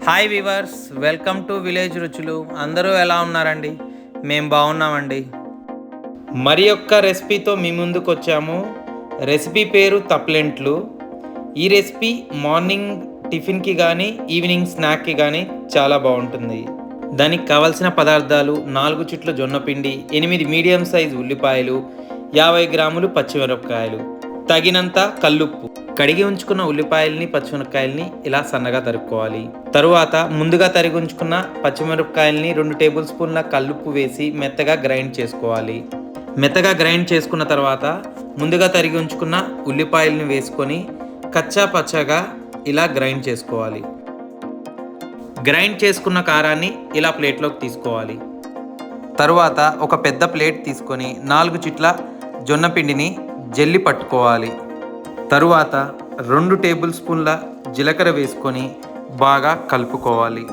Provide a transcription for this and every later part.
Hi weavers, welcome to village రుచులు. అందరూ ఎలా ఉన్నారండి? మేము బాగున్నామండి. మరి యొక్క రెసిపీతో మీ ముందుకు వచ్చాము. రెసిపీ పేరు తప్లెంట్లు. ఈ రెసిపీ మార్నింగ్ టిఫిన్కి కానీ ఈవినింగ్ స్నాక్కి కానీ చాలా బాగుంటుంది. దానికి కావలసిన పదార్థాలు: 4 చుట్ల జొన్నపిండి, 8 మీడియం సైజ్ ఉల్లిపాయలు, 50 గ్రాములు పచ్చిమిరపకాయలు, తగినంత కల్లుప్పు. కడిగి ఉంచుకున్న ఉల్లిపాయల్ని, పచ్చిమిరపకాయల్ని ఇలా సన్నగా తరుక్కోవాలి. తరువాత ముందుగా తరిగి ఉంచుకున్న పచ్చిమిరపకాయల్ని 2 టేబుల్ స్పూన్ల కల్లుప్పు వేసి మెత్తగా గ్రైండ్ చేసుకోవాలి. మెత్తగా గ్రైండ్ చేసుకున్న తర్వాత ముందుగా తరిగి ఉంచుకున్న ఉల్లిపాయల్ని వేసుకొని కచ్చా పచ్చగా ఇలా గ్రైండ్ చేసుకోవాలి. గ్రైండ్ చేసుకున్న కారాన్ని ఇలా ప్లేట్లోకి తీసుకోవాలి. తరువాత ఒక పెద్ద ప్లేట్ తీసుకొని 4 చిట్ల జొన్నపిండిని జల్లి పట్టుకోవాలి. తరువాత 2 టేబుల్ స్పూన్ల జీలకర్ర వేసుకొని బాగా కలుపుకోవాలి.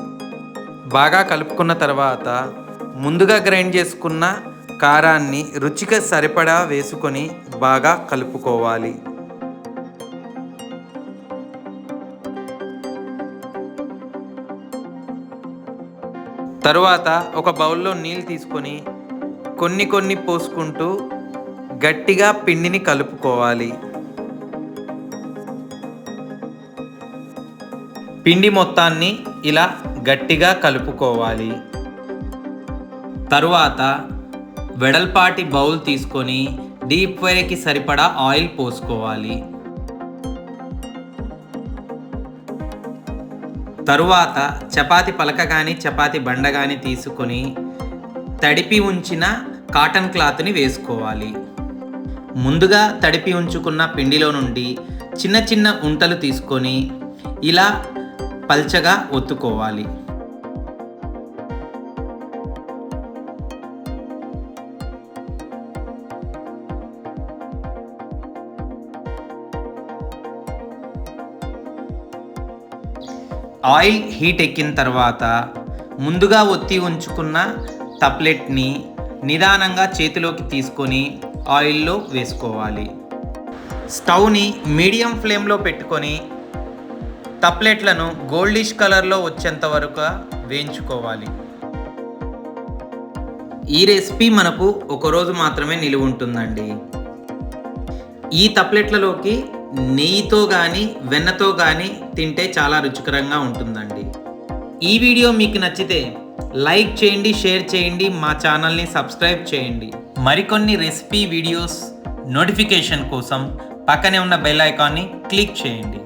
బాగా కలుపుకున్న తర్వాత ముందుగా గ్రైండ్ చేసుకున్న కారాన్ని రుచికి సరిపడా వేసుకొని బాగా కలుపుకోవాలి. తరువాత ఒక బౌల్లో నీళ్ళు తీసుకొని కొన్ని పోసుకుంటూ గట్టిగా పిండిని కలుపుకోవాలి. పిండి మొత్తాన్ని ఇలా గట్టిగా కలుపుకోవాలి. తరువాత వెడల్పాటి బౌల్ తీసుకొని డీప్ ఫ్రైకి సరిపడా ఆయిల్ పోసుకోవాలి. తరువాత చపాతి పలక కానీ చపాతి బండ కానీ తీసుకొని తడిపి ఉంచిన కాటన్ క్లాత్ని వేసుకోవాలి. ముందుగా తడిపి ఉంచుకున్న పిండిలో నుండి చిన్న ఉంటలు తీసుకొని ఇలా పల్చగా ఒత్తుకోవాలి. ఆయిల్ హీట్ ఎక్కిన తర్వాత ముందుగా ఒత్తి ఉంచుకున్న తప్లెట్ని నిదానంగా చేతిలోకి తీసుకొని ఆయిల్లో వేసుకోవాలి. స్టవ్ని మీడియం ఫ్లేమ్లో పెట్టుకొని తప్లెట్లను గోల్డిష్ కలర్లో వచ్చేంత వరకు వేయించుకోవాలి. ఈ రెసిపీ మనకు ఒకరోజు మాత్రమే నిలువ ఉంటుందండి. ఈ తప్లెట్లలోకి నెయ్యితో కానీ వెన్నతో కానీ తింటే చాలా రుచికరంగా ఉంటుందండి. ఈ వీడియో మీకు నచ్చితే లైక్ చేయండి, షేర్ చేయండి, మా ఛానల్ని సబ్స్క్రైబ్ చేయండి. మరికొన్ని రెసిపీ వీడియోస్ నోటిఫికేషన్ కోసం పక్కనే ఉన్న బెల్ ఐకాన్ని క్లిక్ చేయండి.